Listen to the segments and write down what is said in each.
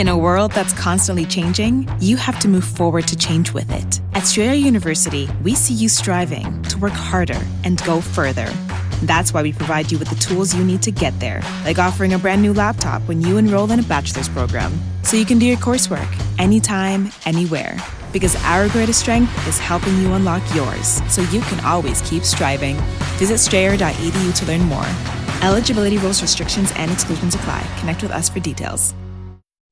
In a world that's constantly changing, you have to move forward to change with it. At Strayer University, we see you striving to work harder and go further. That's why we provide you with the tools you need to get there, like offering a brand new laptop when you enroll in a bachelor's program, so you can do your coursework anytime, anywhere. Because our greatest strength is helping you unlock yours, so you can always keep striving. Visit strayer.edu to learn more. Eligibility rules, restrictions, and exclusions apply. Connect with us for details.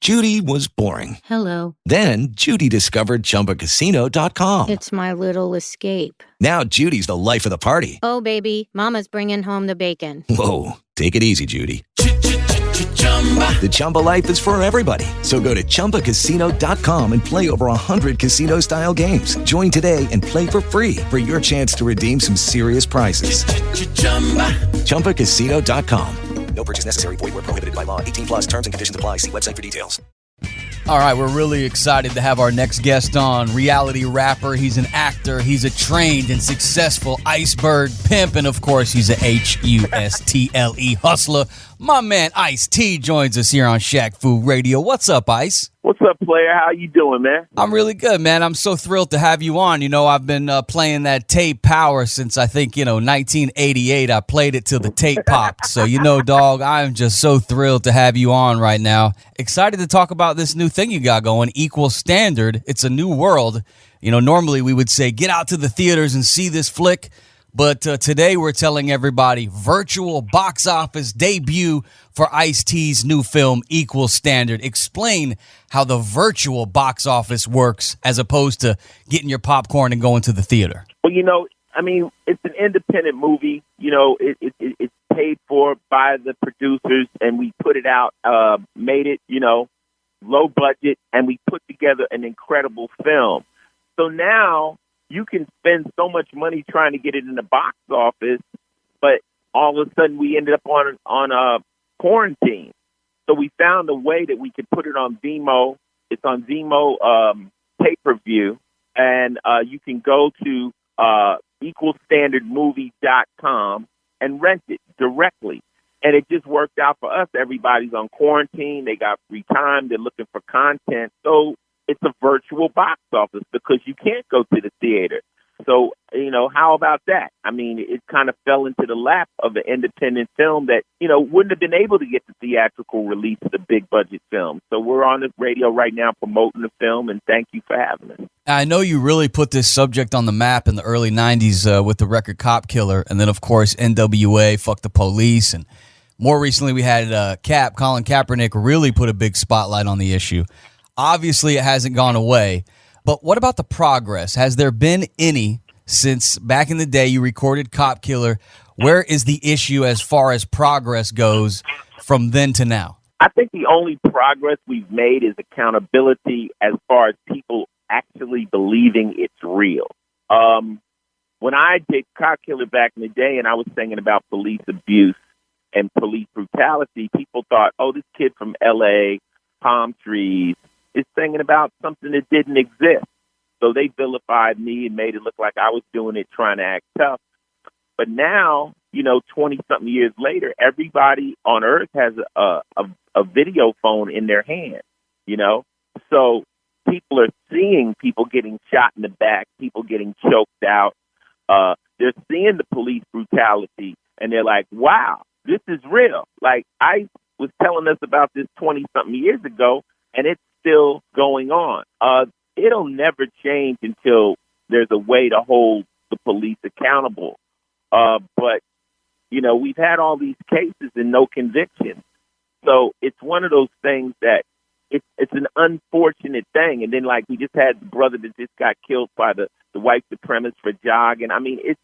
Judy was boring. Hello. Then Judy discovered ChumbaCasino.com. It's my little escape. Now Judy's the life of the party. Oh, baby, mama's bringing home the bacon. Whoa, take it easy, Judy. The Chumba life is for everybody. So go to ChumbaCasino.com and play over 100 casino-style games. Join today and play for free for your chance to redeem some serious prizes. ChumbaCasino.com. No purchase necessary. Void where prohibited by law. 18 plus terms and conditions apply. See website for details. All right, we're really excited to have our next guest on. Reality rapper. He's an actor. He's a trained and successful iceberg pimp. And, of course, he's a Hustle hustler. My man Ice-T joins us here on Shaq Fu Radio. What's up, Ice? What's up, player? How you doing, man? I'm really good, man. I'm so thrilled to have you on. You know, I've been playing that tape Power since, I think, 1988. I played it till the tape popped. So, dog, I'm just so thrilled to have you on right now. Excited to talk about this new thing you got going, Equal Standard. It's a new world. Normally we would say get out to the theaters and see this flick. But today we're telling everybody virtual box office debut for Ice-T's new film, Equal Standard. Explain how the virtual box office works as opposed to getting your popcorn and going to the theater. Well, it's an independent movie. It's paid for by the producers, and we put it out, made it, low budget, and we put together an incredible film. So now you can spend so much money trying to get it in the box office, but all of a sudden we ended up on quarantine. So we found a way that we could put it on Vimeo. It's on Vimeo pay-per-view, and you can go to equalstandardmovie.com and rent it directly. And it just worked out for us. Everybody's on quarantine. They got free time. They're looking for content. So it's a virtual box office because you can't go to the theater. So, how about that? It kind of fell into the lap of an independent film that, wouldn't have been able to get the theatrical release of the big budget film. So we're on the radio right now promoting the film, and thank you for having us. I know you really put this subject on the map in the early 90s with the record Cop Killer. And then, of course, NWA, Fuck the Police. And more recently, we had Colin Kaepernick really put a big spotlight on the issue. Obviously, it hasn't gone away. But what about the progress? Has there been any since back in the day you recorded Cop Killer? Where is the issue as far as progress goes from then to now? I think the only progress we've made is accountability as far as people actually believing it's real. When I did Cop Killer back in the day and I was singing about police abuse and police brutality, people thought, oh, this kid from L.A., palm trees, is singing about something that didn't exist. So they vilified me and made it look like I was doing it trying to act tough. But now, 20-something years later, everybody on Earth has a video phone in their hand, So people are seeing people getting shot in the back, people getting choked out. They're seeing the police brutality, and they're like, wow, this is real. Like, I was telling us about this 20-something years ago, and it's still going on. It'll never change until there's a way to hold the police accountable. But, we've had all these cases and no convictions. So it's one of those things that it's an unfortunate thing. And then, we just had the brother that just got killed by the white supremacist for jogging. The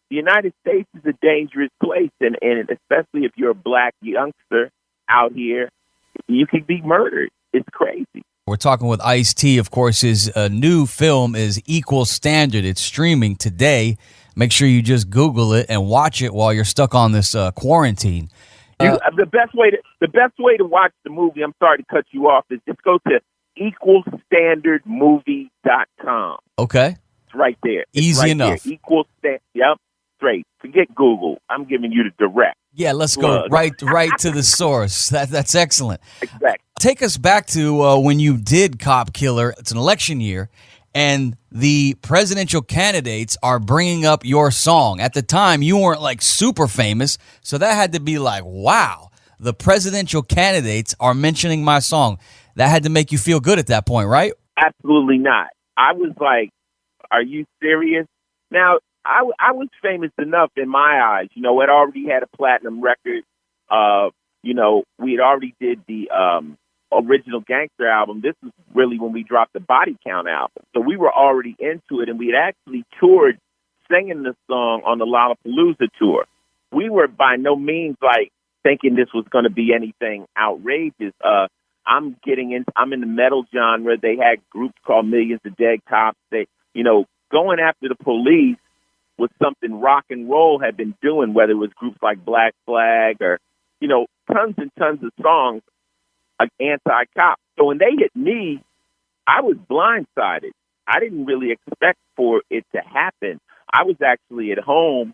United States is a dangerous place, and especially if you're a black youngster out here, you could be murdered. It's crazy. We're talking with Ice-T. Of course, his new film is Equal Standard. It's streaming today. Make sure you just Google it and watch it while you're stuck on this quarantine. The best way to watch the movie, I'm sorry to cut you off, is just go to equalstandardmovie.com. Okay. It's right there. Easy enough. Yep, straight. Forget Google. I'm giving you the direct. Yeah, let's go right to the source. That's excellent. Exactly. take us back to when you did Cop Killer. It's an election year, and the presidential candidates are bringing up your song. At the time, you weren't like super famous, so that had to be like, wow, the presidential candidates are mentioning my song. That had to make you feel good at that point, right? Absolutely not. I was like, are you serious? Now, I was famous enough in my eyes. You know, I'd already had a platinum record. You know, we had already did the original Gangster album. This was really when we dropped the Body Count album. So we were already into it, and we had actually toured singing the song on the Lollapalooza tour. We were by no means like thinking this was going to be anything outrageous. I'm in the metal genre. They had groups called Millions of Dead Cops. They, you know, going after the police was something rock and roll had been doing, whether it was groups like Black Flag or, you know, tons and tons of songs like anti-cop. So when they hit me, I was blindsided. I didn't really expect for it to happen. I was actually at home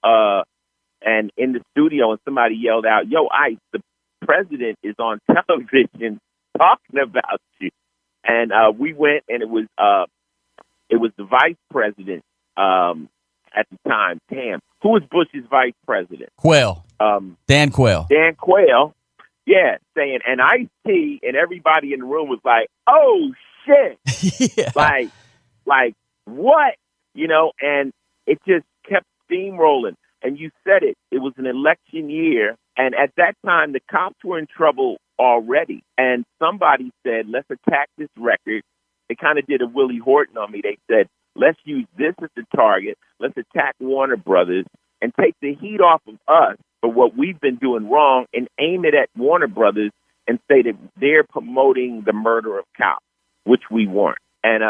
and in the studio, and somebody yelled out, "Yo, Ice, the president is on television talking about you." And we went, and it was the vice president at the time. Damn, who was Bush's vice president? Quayle. Dan Quayle. Dan Quayle. Yeah, saying, and Ice-T and everybody in the room was like, "Oh shit!" Yeah. Like what? You know, and it just kept steamrolling. And you said it. It was an election year, and at that time, the cops were in trouble already. And somebody said, "Let's attack this record." They kind of did a Willie Horton on me. They said, "Let's use this as the target. Let's attack Warner Brothers and take the heat off of us for what we've been doing wrong and aim it at Warner Brothers and say that they're promoting the murder of cops," which we weren't. And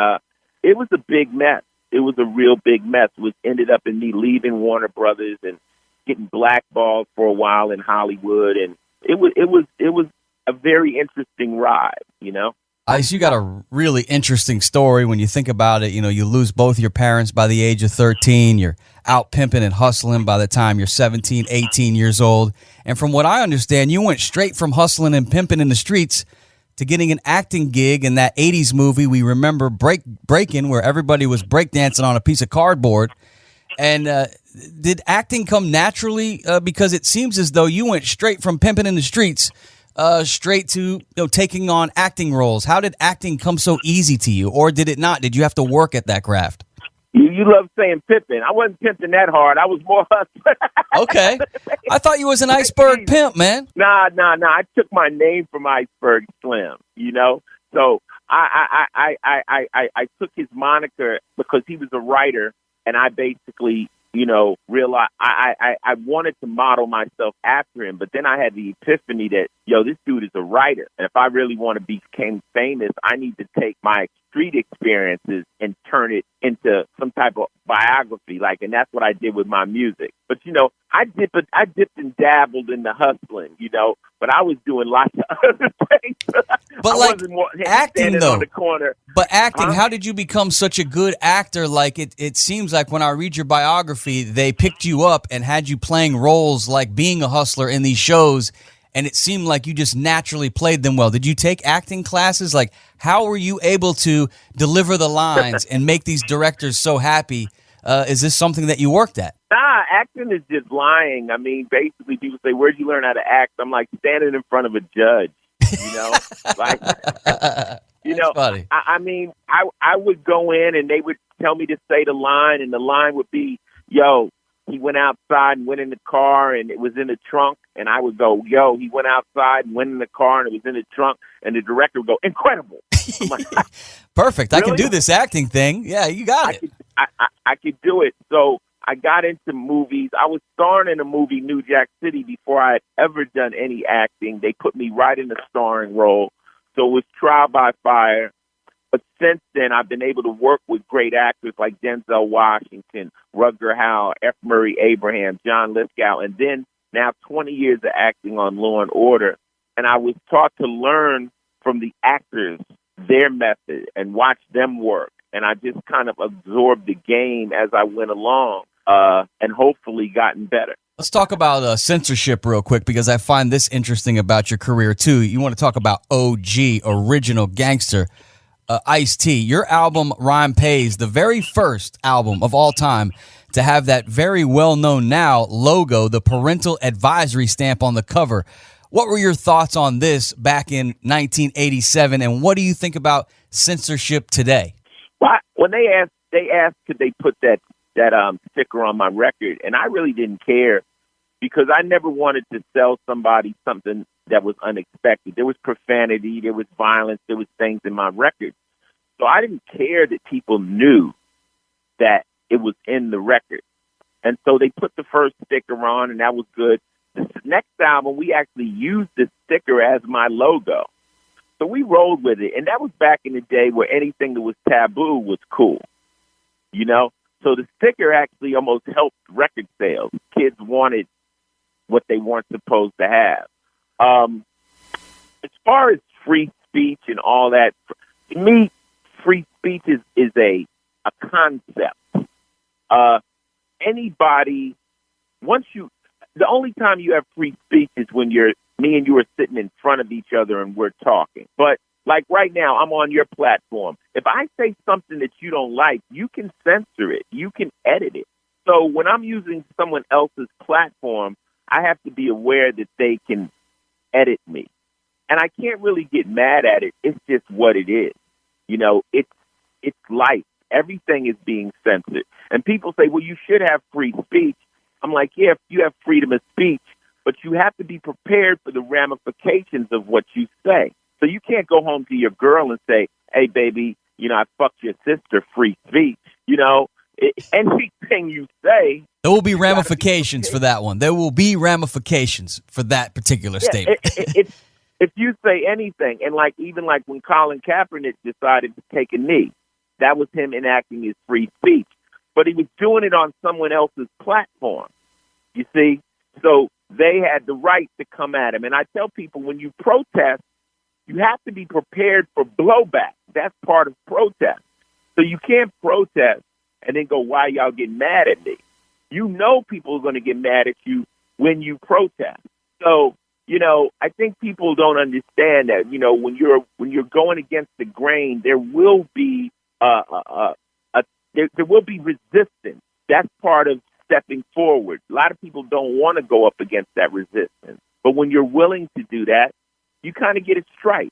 it was a big mess. It was a real big mess, which ended up in me leaving Warner Brothers and getting blackballed for a while in Hollywood. And it was a very interesting ride, you know? Ice, you got a really interesting story when you think about it. You know, you lose both your parents by the age of 13. You're out pimping and hustling by the time you're 17, 18 years old. And from what I understand, you went straight from hustling and pimping in the streets to getting an acting gig in that 80s movie we remember, Breakin', where everybody was breakdancing on a piece of cardboard. And did acting come naturally? Because it seems as though you went straight from pimping in the streets straight to taking on acting roles. How did acting come so easy to you, or did it not? Did you have to work at that craft? You love saying pimping. I wasn't pimping that hard. I was more hustling. Okay. I thought you was an iceberg pimp, man. Nah. I took my name from Iceberg Slim, you know? So I took his moniker because he was a writer, and I basically, you know, realized I wanted to model myself after him, but then I had the epiphany that, this dude is a writer. And if I really want to become famous, I need to take my street experiences and turn it into some type of biography. And that's what I did with my music. But, I dipped and dabbled in the hustling, but I was doing lots of other things. But acting though, on the corner. But acting, how did you become such a good actor? It seems like when I read your biography, they picked you up and had you playing roles like being a hustler in these shows, and it seemed like you just naturally played them well. Did you take acting classes? How were you able to deliver the lines and make these directors so happy? Is this something that you worked at? Nah, acting is just lying. I mean, basically, people say, "Where'd you learn how to act?" I'm like, standing in front of a judge, Funny. I would go in and they would tell me to say the line, and the line would be, "Yo, he went outside and went in the car and it was in the trunk." And I would go, "Yo, he went outside and went in the car and it was in the trunk." And the director would go, "Incredible." I'm like, perfect. Really? I can do this acting thing. Yeah, you got it. I could do it. So I got into movies. I was starring in a movie, New Jack City, before I had ever done any acting. They put me right in the starring role. So it was trial by fire. But since then, I've been able to work with great actors like Denzel Washington, Rutger Hauer, F. Murray Abraham, John Lithgow, and then now 20 years of acting on Law and Order. And I was taught to learn from the actors their method and watch them work. And I just kind of absorbed the game as I went along and hopefully gotten better. Let's talk about censorship real quick because I find this interesting about your career too. You want to talk about OG, original gangster, Ice-T. Your album Rhyme Pays, the very first album of all time to have that very well-known now logo, the parental advisory stamp on the cover. What were your thoughts on this back in 1987, and what do you think about censorship today? Well, when they asked could they put that sticker on my record, and I really didn't care because I never wanted to sell somebody something that was unexpected. There was profanity, there was violence, there was things in my record. So I didn't care that people knew that it was in the record. And so they put the first sticker on, and that was good. The next album, we actually used the sticker as my logo. So we rolled with it. And that was back in the day where anything that was taboo was cool, you know? So the sticker actually almost helped record sales. Kids wanted what they weren't supposed to have. As far as free speech and all that, to me, free speech is a concept. Anybody, the only time you have free speech is when me and you are sitting in front of each other and we're talking. But like right now, I'm on your platform. If I say something that you don't like, you can censor it. You can edit it. So when I'm using someone else's platform, I have to be aware that they can edit me. And I can't really get mad at it. It's just what it is. You know, it's life. Everything is being censored. And people say, well, you should have free speech. I'm like, yeah, you have freedom of speech, but you have to be prepared for the ramifications of what you say. So you can't go home to your girl and say, hey, baby, you know, I fucked your sister, free speech. You know, anything you say. There will be ramifications for that one. There will be ramifications for that particular statement. If you say anything, and even when Colin Kaepernick decided to take a knee, that was him enacting his free speech. But he was doing it on someone else's platform, you see? So they had the right to come at him. And I tell people, when you protest, you have to be prepared for blowback. That's part of protest. So you can't protest and then go, why y'all getting mad at me? You know people are going to get mad at you when you protest. So, you know, I think people don't understand that, you know, when you're going against the grain, there will be there will be resistance. That's part of stepping forward. A lot of people don't want to go up against that resistance. But when you're willing to do that, you kind of get a strike,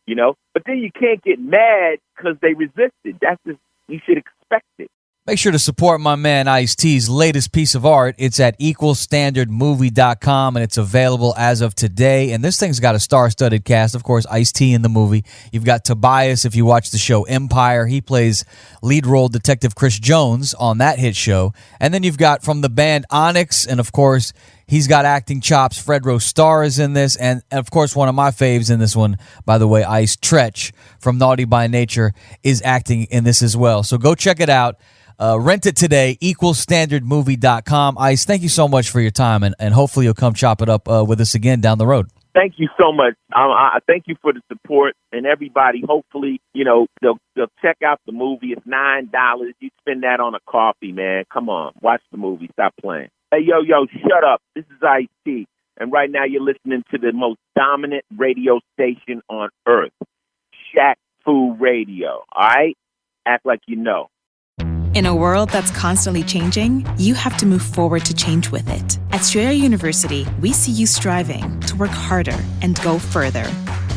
you know. But then you can't get mad because they resisted. That's just, you should expect it. Make sure to support my man Ice-T's latest piece of art. It's at equalstandardmovie.com, and it's available as of today. And this thing's got a star-studded cast. Of course, Ice-T in the movie. You've got Tobias, if you watch the show Empire. He plays lead role Detective Chris Jones on that hit show. And then you've got from the band Onyx, and of course, he's got acting chops. Fred Rostar is in this. And of course, one of my faves in this one, by the way, Ice Tretch from Naughty by Nature is acting in this as well. So go check it out. Rent it today, equalstandardmovie.com. Ice, thank you so much for your time, and hopefully you'll come chop it up with us again down the road. Thank you so much. I thank you for the support, and everybody, hopefully, you know, they'll check out the movie. It's $9. You spend that on a coffee, man. Come on, watch the movie. Stop playing. Hey, yo, shut up. This is Ice-T, and right now you're listening to the most dominant radio station on earth, Shack Fu Radio, all right? Act like you know. In a world that's constantly changing, you have to move forward to change with it. At Strayer University, we see you striving to work harder and go further.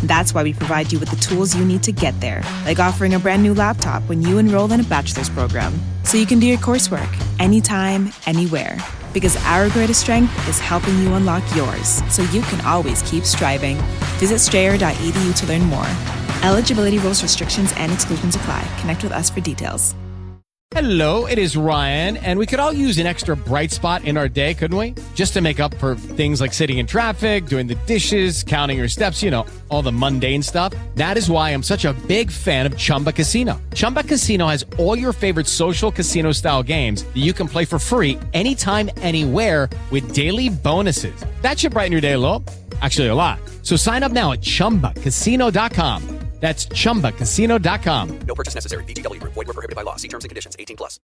That's why we provide you with the tools you need to get there, like offering a brand new laptop when you enroll in a bachelor's program, so you can do your coursework anytime, anywhere. Because our greatest strength is helping you unlock yours, so you can always keep striving. Visit strayer.edu to learn more. Eligibility rules, restrictions, and exclusions apply. Connect with us for details. Hello, it is Ryan, and we could all use an extra bright spot in our day, couldn't we? Just to make up for things like sitting in traffic, doing the dishes, counting your steps, you know, all the mundane stuff. That is why I'm such a big fan of Chumba Casino. Chumba Casino has all your favorite social casino-style games that you can play for free anytime, anywhere with daily bonuses. That should brighten your day a little. Actually, a lot. So sign up now at ChumbaCasino.com. That's ChumbaCasino.com. No purchase necessary. VGW Group. Void where prohibited by law. See terms and conditions. 18+.